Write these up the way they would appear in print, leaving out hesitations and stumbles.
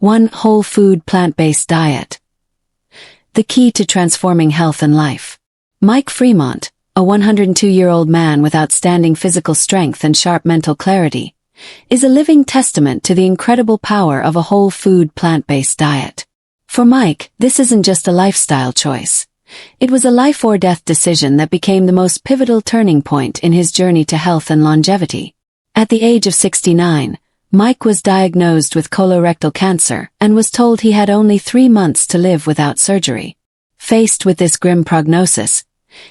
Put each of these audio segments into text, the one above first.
1 whole food plant-based diet. The key to transforming health and life. Mike Fremont, a 102-year-old man with outstanding physical strength and sharp mental clarity, is a living testament to the incredible power of a whole food plant-based diet. For Mike, this isn't just a lifestyle choice. It was a life-or-death decision that became the most pivotal turning point in his journey to health and longevity. At the age of 69, Mike was diagnosed with colorectal cancer and was told he had only 3 months to live without surgery. Faced with this grim prognosis,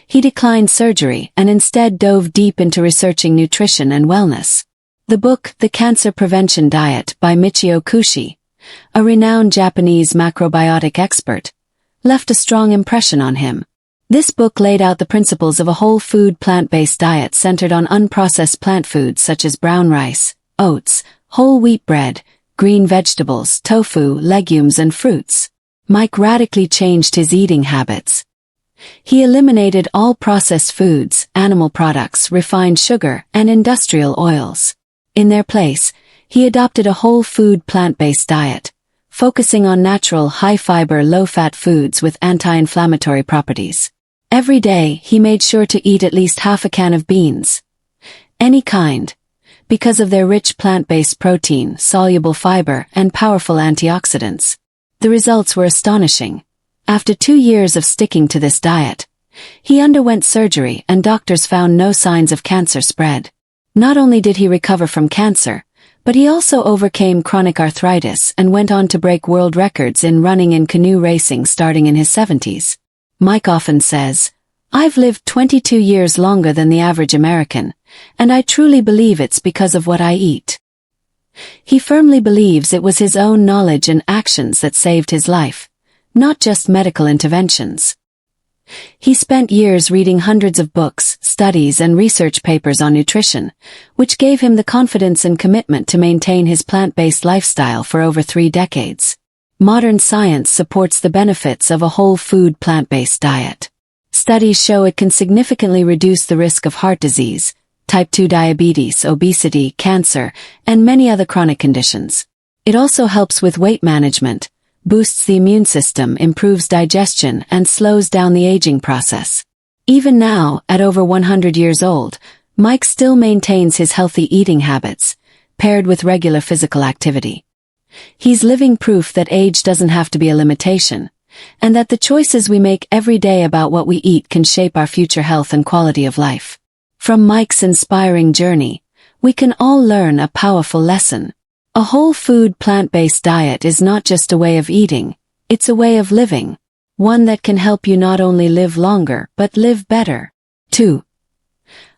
he declined surgery and instead dove deep into researching nutrition and wellness. The book, The Cancer Prevention Diet by Michio Kushi, a renowned Japanese macrobiotic expert, left a strong impression on him. This book laid out the principles of a whole food plant-based diet centered on unprocessed plant foods such as brown rice, oats, whole wheat bread, green vegetables, tofu, legumes, and fruits. Mike radically changed his eating habits. He eliminated all processed foods, animal products, refined sugar, and industrial oils. In their place, he adopted a whole food plant-based diet, focusing on natural, high-fiber, low-fat foods with anti-inflammatory properties. Every day, he made sure to eat at least half a can of beans. Any kind, because of their rich plant-based protein, soluble fiber, and powerful antioxidants. The results were astonishing. After 2 years of sticking to this diet, he underwent surgery and doctors found no signs of cancer spread. Not only did he recover from cancer, but he also overcame chronic arthritis and went on to break world records in running and canoe racing starting in his 70s. Mike often says, "I've lived 22 years longer than the average American, and I truly believe it's because of what I eat." He firmly believes it was his own knowledge and actions that saved his life, not just medical interventions. He spent years reading hundreds of books, studies, and research papers on nutrition, which gave him the confidence and commitment to maintain his plant-based lifestyle for over 3 decades. Modern science supports the benefits of a whole food plant-based diet. Studies show it can significantly reduce the risk of heart disease, type 2 diabetes, obesity, cancer, and many other chronic conditions. It also helps with weight management, boosts the immune system, improves digestion, and slows down the aging process. Even now, at over 100 years old, Mike still maintains his healthy eating habits, paired with regular physical activity. He's living proof that age doesn't have to be a limitation, and that the choices we make every day about what we eat can shape our future health and quality of life. From Mike's inspiring journey, we can all learn a powerful lesson. A whole food plant-based diet is not just a way of eating, it's a way of living, one that can help you not only live longer but live better. 2.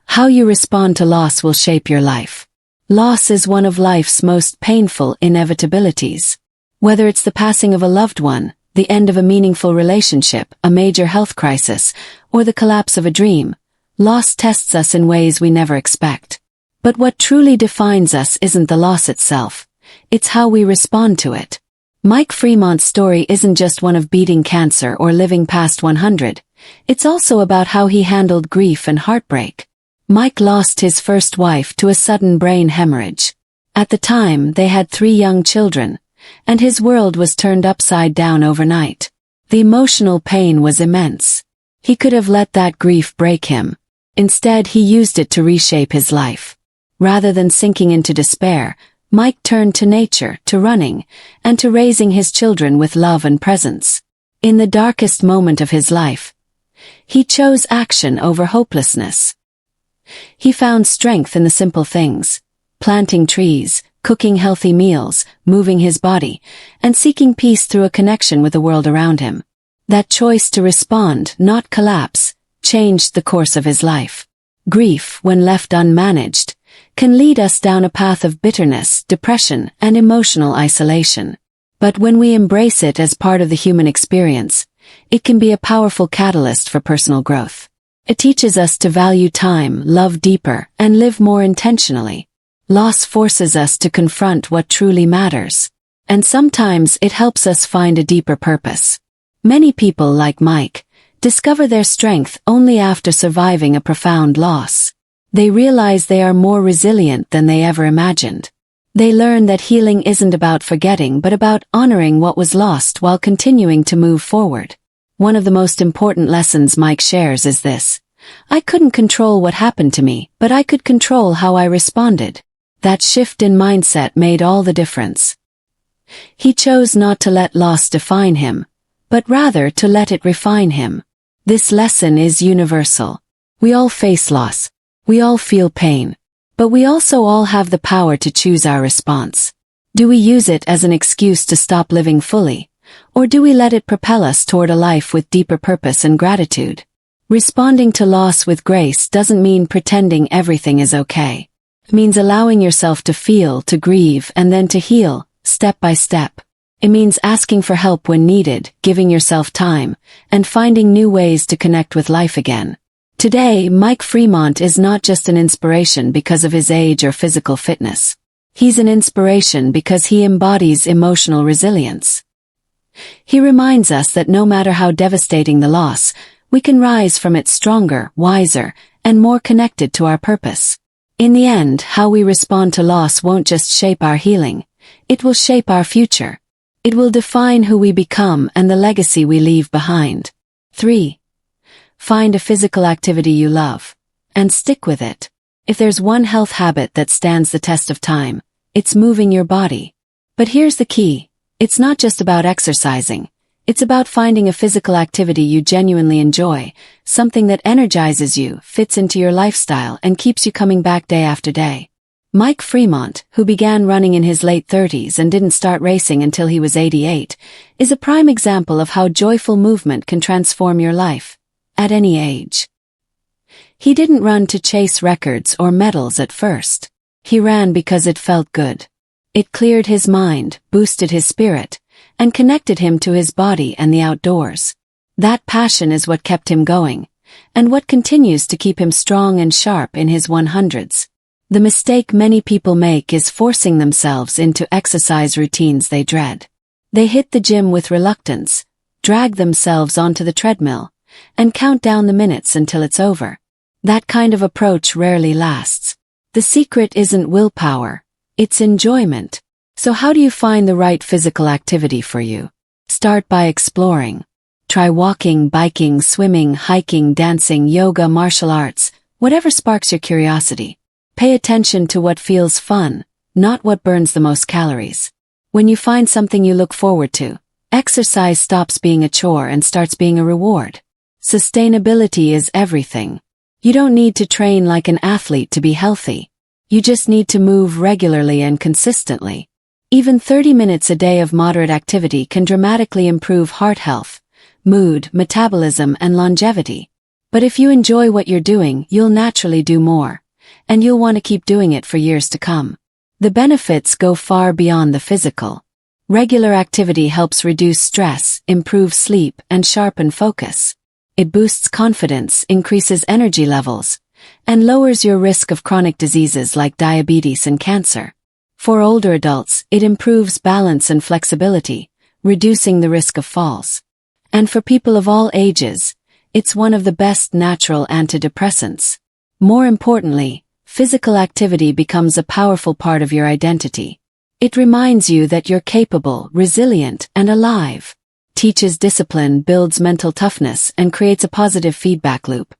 How you respond to loss will shape your life. Loss is one of life's most painful inevitabilities. Whether it's the passing of a loved one, the end of a meaningful relationship, a major health crisis, or the collapse of a dream, loss tests us in ways we never expect. But what truly defines us isn't the loss itself, it's how we respond to it. Mike Fremont's story isn't just one of beating cancer or living past 100, it's also about how he handled grief and heartbreak. Mike lost his first wife to a sudden brain hemorrhage. At the time, they had 3 young children, and his world was turned upside down overnight. The emotional pain was immense. He could have let that grief break him. Instead, he used it to reshape his life. Rather than sinking into despair, Mike turned to nature, to running, and to raising his children with love and presence. In the darkest moment of his life, he chose action over hopelessness. He found strength in the simple things: planting trees, cooking healthy meals, moving his body, and seeking peace through a connection with the world around him. That choice to respond, not collapse, changed the course of his life. Grief, when left unmanaged, can lead us down a path of bitterness, depression, and emotional isolation. But when we embrace it as part of the human experience, it can be a powerful catalyst for personal growth. It teaches us to value time, love deeper, and live more intentionally. Loss forces us to confront what truly matters, and sometimes it helps us find a deeper purpose. Many people, like Mike, discover their strength only after surviving a profound loss. They realize they are more resilient than they ever imagined. They learn that healing isn't about forgetting but about honoring what was lost while continuing to move forward. One of the most important lessons Mike shares is this: I couldn't control what happened to me, but I could control how I responded. That shift in mindset made all the difference. He chose not to let loss define him, but rather to let it refine him. This lesson is universal. We all face loss. We all feel pain. But we also all have the power to choose our response. Do we use it as an excuse to stop living fully, or do we let it propel us toward a life with deeper purpose and gratitude? Responding to loss with grace doesn't mean pretending everything is okay. It means allowing yourself to feel, to grieve, and then to heal, step by step. It means asking for help when needed, giving yourself time, and finding new ways to connect with life again. Today, Mike Fremont is not just an inspiration because of his age or physical fitness. He's an inspiration because he embodies emotional resilience. He reminds us that no matter how devastating the loss, we can rise from it stronger, wiser, and more connected to our purpose. In the end, how we respond to loss won't just shape our healing, it will shape our future. It will define who we become and the legacy we leave behind. 3. Find a physical activity you love, and stick with it. If there's one health habit that stands the test of time, it's moving your body. But here's the key: it's not just about exercising. It's about finding a physical activity you genuinely enjoy, something that energizes you, fits into your lifestyle, and keeps you coming back day after day. Mike Fremont, who began running in his late 30s and didn't start racing until he was 88, is a prime example of how joyful movement can transform your life. At any age. He didn't run to chase records or medals at first. He ran because it felt good. It cleared his mind, boosted his spirit, and connected him to his body and the outdoors. That passion is what kept him going, and what continues to keep him strong and sharp in his 100s. The mistake many people make is forcing themselves into exercise routines they dread. They hit the gym with reluctance, drag themselves onto the treadmill, and count down the minutes until it's over. That kind of approach rarely lasts. The secret isn't willpower, it's enjoyment. So how do you find the right physical activity for you? Start by exploring. Try walking, biking, swimming, hiking, dancing, yoga, martial arts, whatever sparks your curiosity. Pay attention to what feels fun, not what burns the most calories. When you find something you look forward to, exercise stops being a chore and starts being a reward. Sustainability is everything. You don't need to train like an athlete to be healthy. You just need to move regularly and consistently. Even 30 minutes a day of moderate activity can dramatically improve heart health, mood, metabolism, and longevity. But if you enjoy what you're doing, you'll naturally do more, and you'll want to keep doing it for years to come. The benefits go far beyond the physical. Regular activity helps reduce stress, improve sleep, and sharpen focus. It boosts confidence, increases energy levels, and lowers your risk of chronic diseases like diabetes and cancer. For older adults, it improves balance and flexibility, reducing the risk of falls. And for people of all ages, it's one of the best natural antidepressants. More importantly, physical activity becomes a powerful part of your identity. It reminds you that you're capable, resilient, and alive. Teaches discipline, builds mental toughness, and creates a positive feedback loop.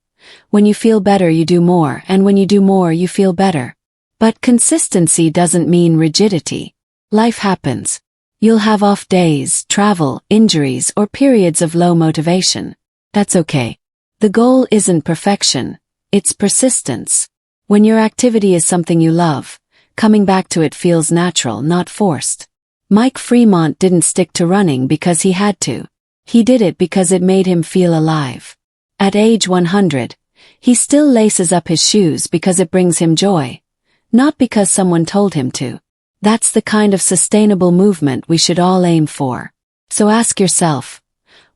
When you feel better, you do more, and when you do more, you feel better. But consistency doesn't mean rigidity. Life happens. You'll have off days, travel, injuries, or periods of low motivation. That's okay. The goal isn't perfection, it's persistence. When your activity is something you love, coming back to it feels natural, not forced. Mike Fremont didn't stick to running because he had to. He did it because it made him feel alive. At age 100, he still laces up his shoes because it brings him joy, not because someone told him to. That's the kind of sustainable movement we should all aim for. So ask yourself,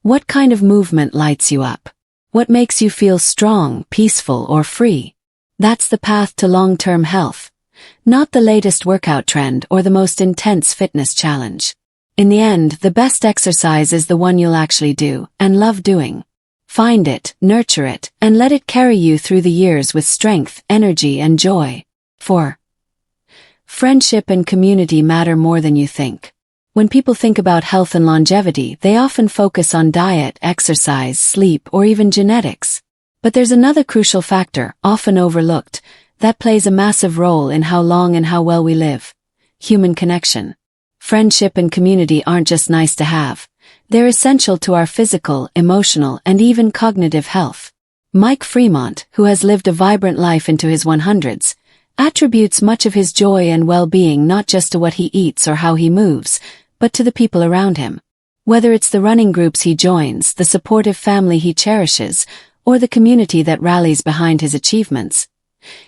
what kind of movement lights you up? What makes you feel strong, peaceful, or free? That's the path to long-term health, not the latest workout trend or the most intense fitness challenge. In the end, the best exercise is the one you'll actually do and love doing. Find it, nurture it, and let it carry you through the years with strength, energy, and joy. 4. friendship and community matter more than you think. When people think about health and longevity, they often focus on diet, exercise, sleep, or even genetics. But there's another crucial factor, often overlooked, that plays a massive role in how long and how well we live: human connection. Friendship and community aren't just nice to have. They're essential to our physical, emotional, and even cognitive health. Mike Fremont, who has lived a vibrant life into his 100s, attributes much of his joy and well-being not just to what he eats or how he moves, but to the people around him. Whether it's the running groups he joins, the supportive family he cherishes, or the community that rallies behind his achievements,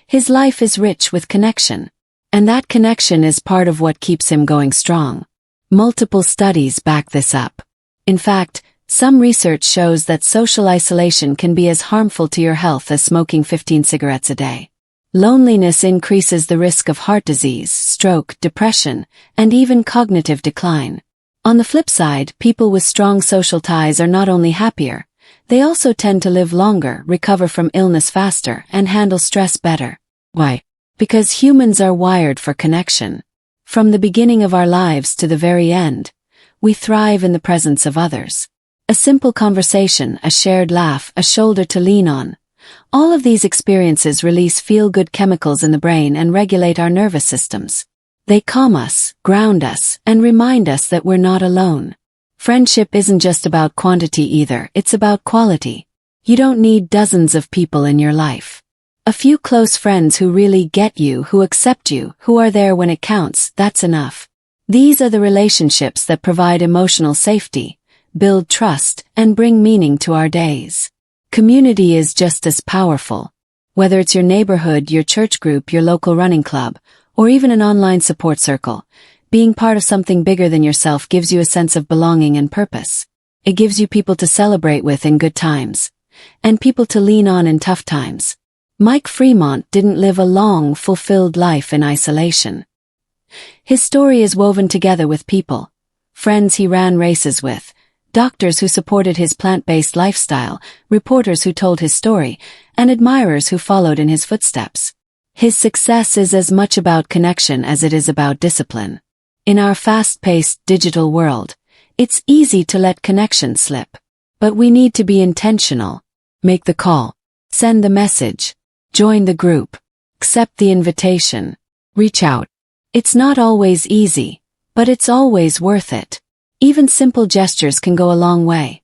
his life is rich with connection. And that connection is part of what keeps him going strong. Multiple studies back this up. In fact, some research shows that social isolation can be as harmful to your health as smoking 15 cigarettes a day. Loneliness increases the risk of heart disease, stroke, depression, and even cognitive decline. On the flip side, people with strong social ties are not only happier, they also tend to live longer, recover from illness faster, and handle stress better. Why? Because humans are wired for connection. From the beginning of our lives to the very end, we thrive in the presence of others. A simple conversation, a shared laugh, a shoulder to lean on. All of these experiences release feel-good chemicals in the brain and regulate our nervous systems. They calm us, ground us, and remind us that we're not alone. Friendship isn't just about quantity either, it's about quality. You don't need dozens of people in your life. A few close friends who really get you, who accept you, who are there when it counts, that's enough. These are the relationships that provide emotional safety, build trust, and bring meaning to our days. Community is just as powerful. Whether it's your neighborhood, your church group, your local running club, or even an online support circle, being part of something bigger than yourself gives you a sense of belonging and purpose. It gives you people to celebrate with in good times, and people to lean on in tough times. Mike Fremont didn't live a long, fulfilled life in isolation. His story is woven together with people, friends he ran races with, doctors who supported his plant-based lifestyle, reporters who told his story, and admirers who followed in his footsteps. His success is as much about connection as it is about discipline. In our fast-paced digital world, it's easy to let connection slip. But we need to be intentional. Make the call. Send the message. Join the group. Accept the invitation. Reach out. It's not always easy, but it's always worth it. Even simple gestures can go a long way.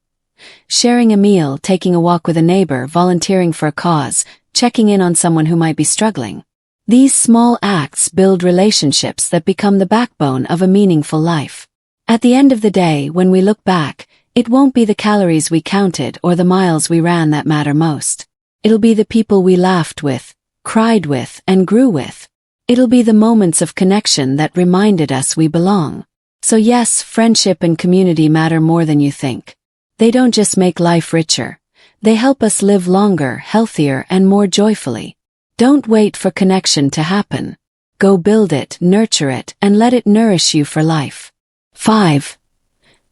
Sharing a meal, taking a walk with a neighbor, volunteering for a cause, checking in on someone who might be struggling. These small acts build relationships that become the backbone of a meaningful life. At the end of the day, when we look back, it won't be the calories we counted or the miles we ran that matter most. It'll be the people we laughed with, cried with, and grew with. It'll be the moments of connection that reminded us we belong. So yes, friendship and community matter more than you think. They don't just make life richer. They help us live longer, healthier, and more joyfully. Don't wait for connection to happen. Go build it, nurture it, and let it nourish you for life. 5.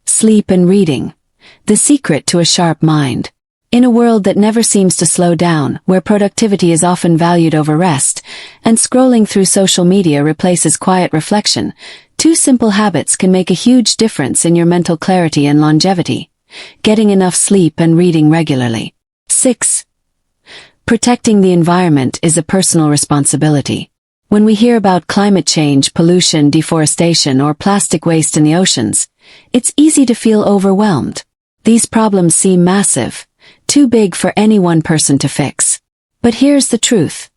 Sleep and reading. The secret to a sharp mind. In a world that never seems to slow down, where productivity is often valued over rest, and scrolling through social media replaces quiet reflection, 2 simple habits can make a huge difference in your mental clarity and longevity. Getting enough sleep and reading regularly. 6. Protecting the environment is a personal responsibility. When we hear about climate change, pollution, deforestation, or plastic waste in the oceans, it's easy to feel overwhelmed. These problems seem massive, too big for any one person to fix. But here's the truth.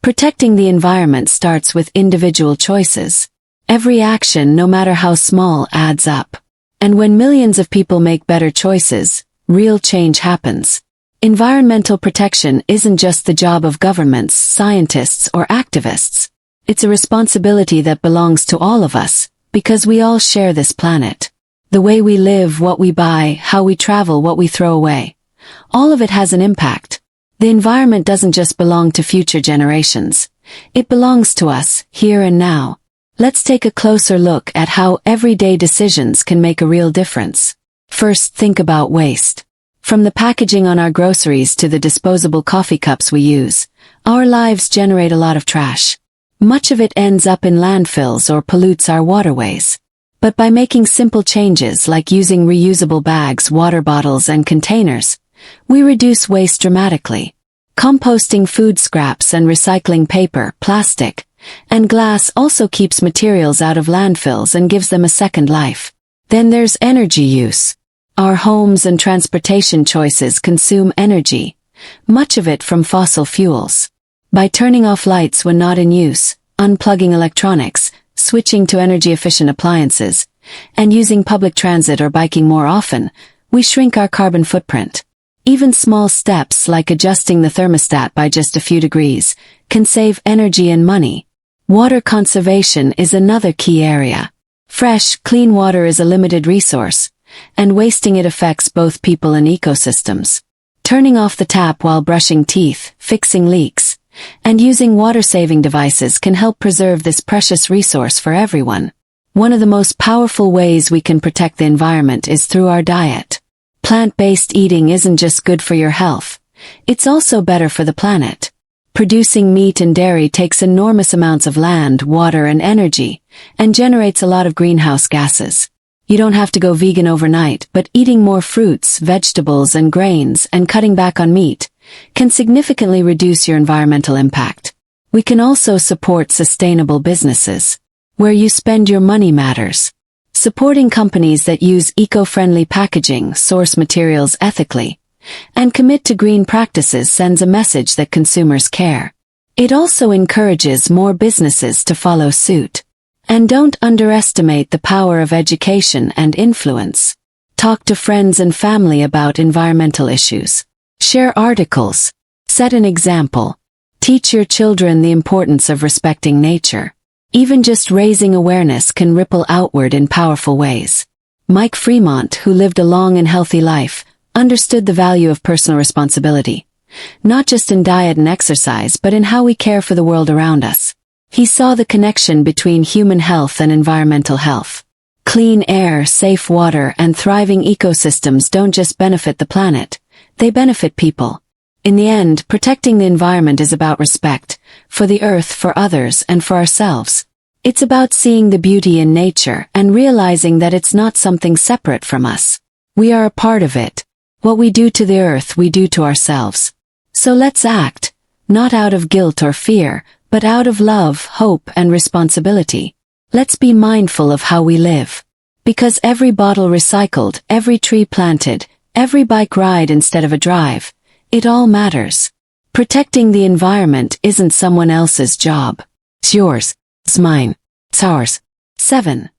Protecting the environment starts with individual choices. Every action, no matter how small, adds up. And when millions of people make better choices, real change happens. Environmental protection isn't just the job of governments, scientists, or activists. It's a responsibility that belongs to all of us, because we all share this planet. The way we live, what we buy, how we travel, what we throw away. All of it has an impact. The environment doesn't just belong to future generations. It belongs to us, here and now. Let's take a closer look at how everyday decisions can make a real difference. First, think about waste. From the packaging on our groceries to the disposable coffee cups we use, our lives generate a lot of trash. Much of it ends up in landfills or pollutes our waterways. But by making simple changes like using reusable bags, water bottles, and containers, we reduce waste dramatically. Composting food scraps and recycling paper, plastic, and glass also keeps materials out of landfills and gives them a second life. Then there's energy use. Our homes and transportation choices consume energy, much of it from fossil fuels. By turning off lights when not in use, unplugging electronics, switching to energy-efficient appliances, and using public transit or biking more often, we shrink our carbon footprint. Even small steps like adjusting the thermostat by just a few degrees can save energy and money. Water conservation is another key area. Fresh, clean water is a limited resource, and wasting it affects both people and ecosystems. Turning off the tap while brushing teeth, fixing leaks, and using water-saving devices can help preserve this precious resource for everyone. One of the most powerful ways we can protect the environment is through our diet. Plant-based eating isn't just good for your health, it's also better for the planet. Producing meat and dairy takes enormous amounts of land, water, and energy, and generates a lot of greenhouse gases. You don't have to go vegan overnight, but eating more fruits, vegetables, and grains, and cutting back on meat, can significantly reduce your environmental impact. We can also support sustainable businesses. Where you spend your money matters. Supporting companies that use eco-friendly packaging, source materials ethically, and commit to green practices sends a message that consumers care. It also encourages more businesses to follow suit. And don't underestimate the power of education and influence. Talk to friends and family about environmental issues. Share articles. Set an example. Teach your children the importance of respecting nature. Even just raising awareness can ripple outward in powerful ways. Mike Fremont, who lived a long and healthy life, understood the value of personal responsibility, not just in diet and exercise but in how we care for the world around us. He saw the connection between human health and environmental health. Clean air, safe water, and thriving ecosystems don't just benefit the planet, they benefit people. In the end, protecting the environment is about respect, for the earth, for others, and for ourselves. It's about seeing the beauty in nature and realizing that it's not something separate from us. We are a part of it. What we do to the earth, we do to ourselves. So let's act, not out of guilt or fear, but out of love, hope, and responsibility. Let's be mindful of how we live. Because every bottle recycled, every tree planted, every bike ride instead of a drive, it all matters. Protecting the environment isn't someone else's job. It's yours. It's mine. It's ours. 7.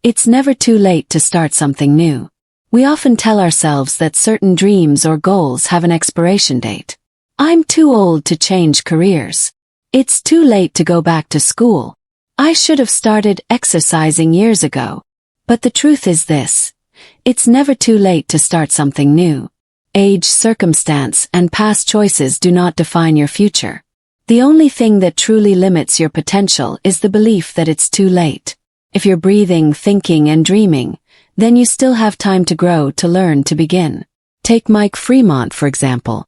It's never too late to start something new. We often tell ourselves that certain dreams or goals have an expiration date. I'm too old to change careers. It's too late to go back to school. I should have started exercising years ago. But the truth is this. It's never too late to start something new. Age, circumstance, and past choices do not define your future. The only thing that truly limits your potential is the belief that it's too late. If you're breathing, thinking, and dreaming, then you still have time to grow, to learn, to begin. Take Mike Fremont, for example.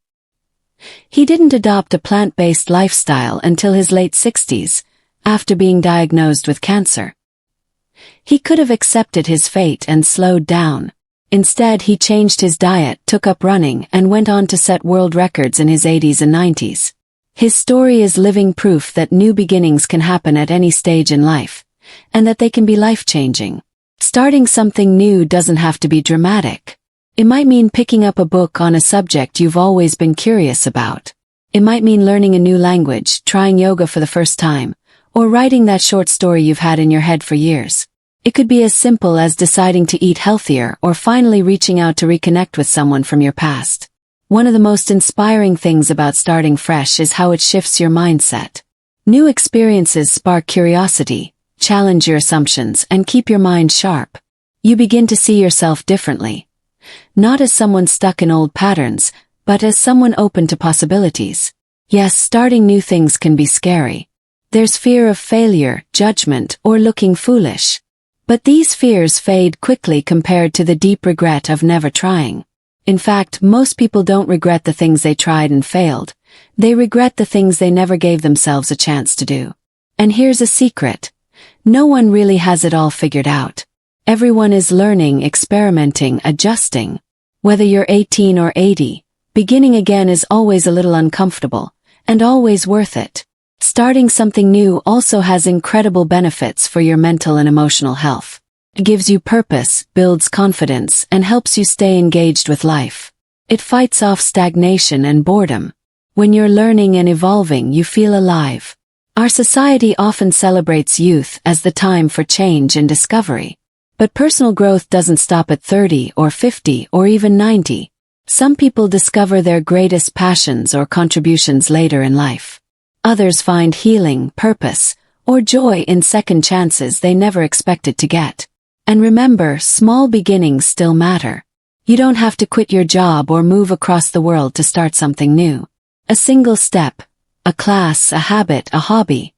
He didn't adopt a plant-based lifestyle until his late 60s, after being diagnosed with cancer. He could have accepted his fate and slowed down. Instead, he changed his diet, took up running, and went on to set world records in his 80s and 90s. His story is living proof that new beginnings can happen at any stage in life, and that they can be life-changing. Starting something new doesn't have to be dramatic. It might mean picking up a book on a subject you've always been curious about. It might mean learning a new language, trying yoga for the first time, or writing that short story you've had in your head for years. It could be as simple as deciding to eat healthier or finally reaching out to reconnect with someone from your past. One of the most inspiring things about starting fresh is how it shifts your mindset. New experiences spark curiosity, challenge your assumptions, and keep your mind sharp. You begin to see yourself differently. Not as someone stuck in old patterns, but as someone open to possibilities. Yes, starting new things can be scary. There's fear of failure, judgment, or looking foolish. But these fears fade quickly compared to the deep regret of never trying. In fact, most people don't regret the things they tried and failed. They regret the things they never gave themselves a chance to do. And here's a secret. No one really has it all figured out. Everyone is learning, experimenting, adjusting. Whether you're 18 or 80, beginning again is always a little uncomfortable, and always worth it. Starting something new also has incredible benefits for your mental and emotional health. It gives you purpose, builds confidence, and helps you stay engaged with life. It fights off stagnation and boredom. When you're learning and evolving, you feel alive. Our society often celebrates youth as the time for change and discovery. But personal growth doesn't stop at 30 or 50 or even 90. Some people discover their greatest passions or contributions later in life. Others find healing, purpose, or joy in second chances they never expected to get. And remember, small beginnings still matter. You don't have to quit your job or move across the world to start something new. A single step, a class, a habit, a hobby,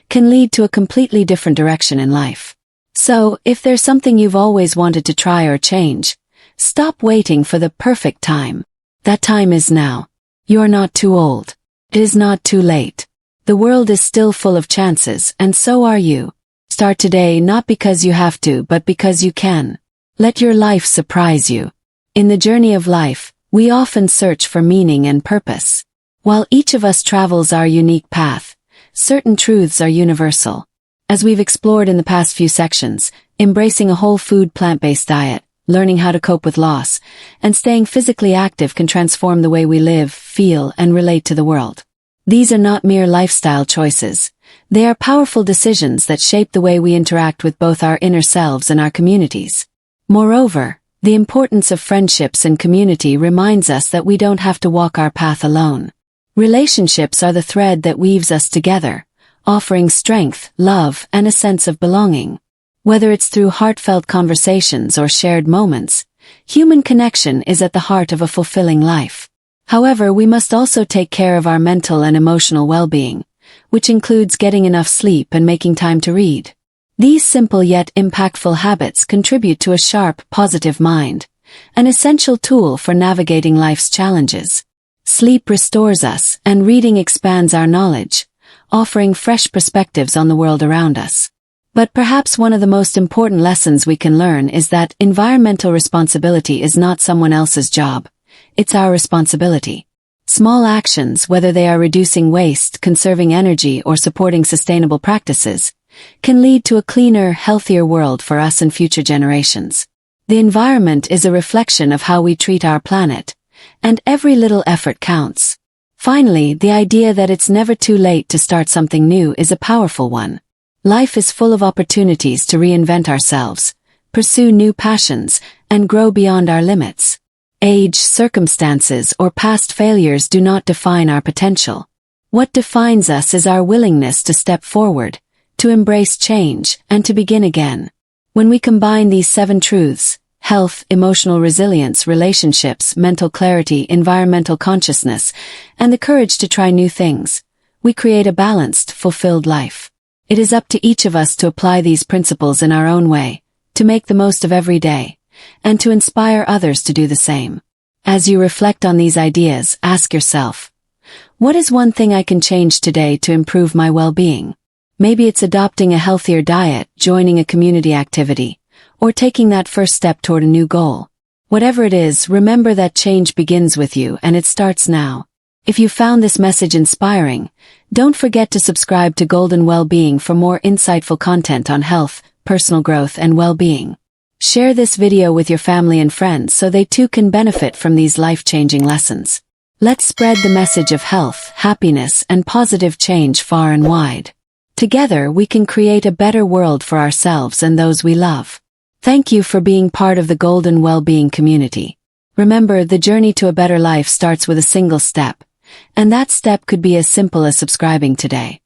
can lead to a completely different direction in life. So, if there's something you've always wanted to try or change, stop waiting for the perfect time. That time is now. You're not too old. It is not too late. The world is still full of chances, and so are you. Start today not because you have to, but because you can. Let your life surprise you. In the journey of life, we often search for meaning and purpose. While each of us travels our unique path, certain truths are universal. As we've explored in the past few sections, embracing a whole food plant-based diet, learning how to cope with loss, and staying physically active can transform the way we live, feel, and relate to the world. These are not mere lifestyle choices. They are powerful decisions that shape the way we interact with both our inner selves and our communities. Moreover, the importance of friendships and community reminds us that we don't have to walk our path alone. Relationships are the thread that weaves us together, offering strength, love, and a sense of belonging. Whether it's through heartfelt conversations or shared moments, human connection is at the heart of a fulfilling life. However, we must also take care of our mental and emotional well-being, which includes getting enough sleep and making time to read. These simple yet impactful habits contribute to a sharp, positive mind, an essential tool for navigating life's challenges. Sleep restores us, and reading expands our knowledge, offering fresh perspectives on the world around us. But perhaps one of the most important lessons we can learn is that environmental responsibility is not someone else's job. It's our responsibility. Small actions, whether they are reducing waste, conserving energy, or supporting sustainable practices, can lead to a cleaner, healthier world for us and future generations. The environment is a reflection of how we treat our planet, and every little effort counts. Finally, the idea that it's never too late to start something new is a powerful one. Life is full of opportunities to reinvent ourselves, pursue new passions, and grow beyond our limits. Age, circumstances, or past failures do not define our potential. What defines us is our willingness to step forward, to embrace change, and to begin again. When we combine these 7 truths, health, emotional resilience, relationships, mental clarity, environmental consciousness, and the courage to try new things, we create a balanced, fulfilled life. It is up to each of us to apply these principles in our own way, to make the most of every day, and to inspire others to do the same. As you reflect on these ideas, ask yourself, what is one thing I can change today to improve my well-being? Maybe it's adopting a healthier diet, joining a community activity, or taking that first step toward a new goal. Whatever it is, remember that change begins with you, and it starts now. If you found this message inspiring, don't forget to subscribe to Golden Wellbeing for more insightful content on health, personal growth, and well-being. Share this video with your family and friends so they too can benefit from these life-changing lessons. Let's spread the message of health, happiness, and positive change far and wide. Together, we can create a better world for ourselves and those we love. Thank you for being part of the Golden Wellbeing community. Remember, the journey to a better life starts with a single step, and that step could be as simple as subscribing today.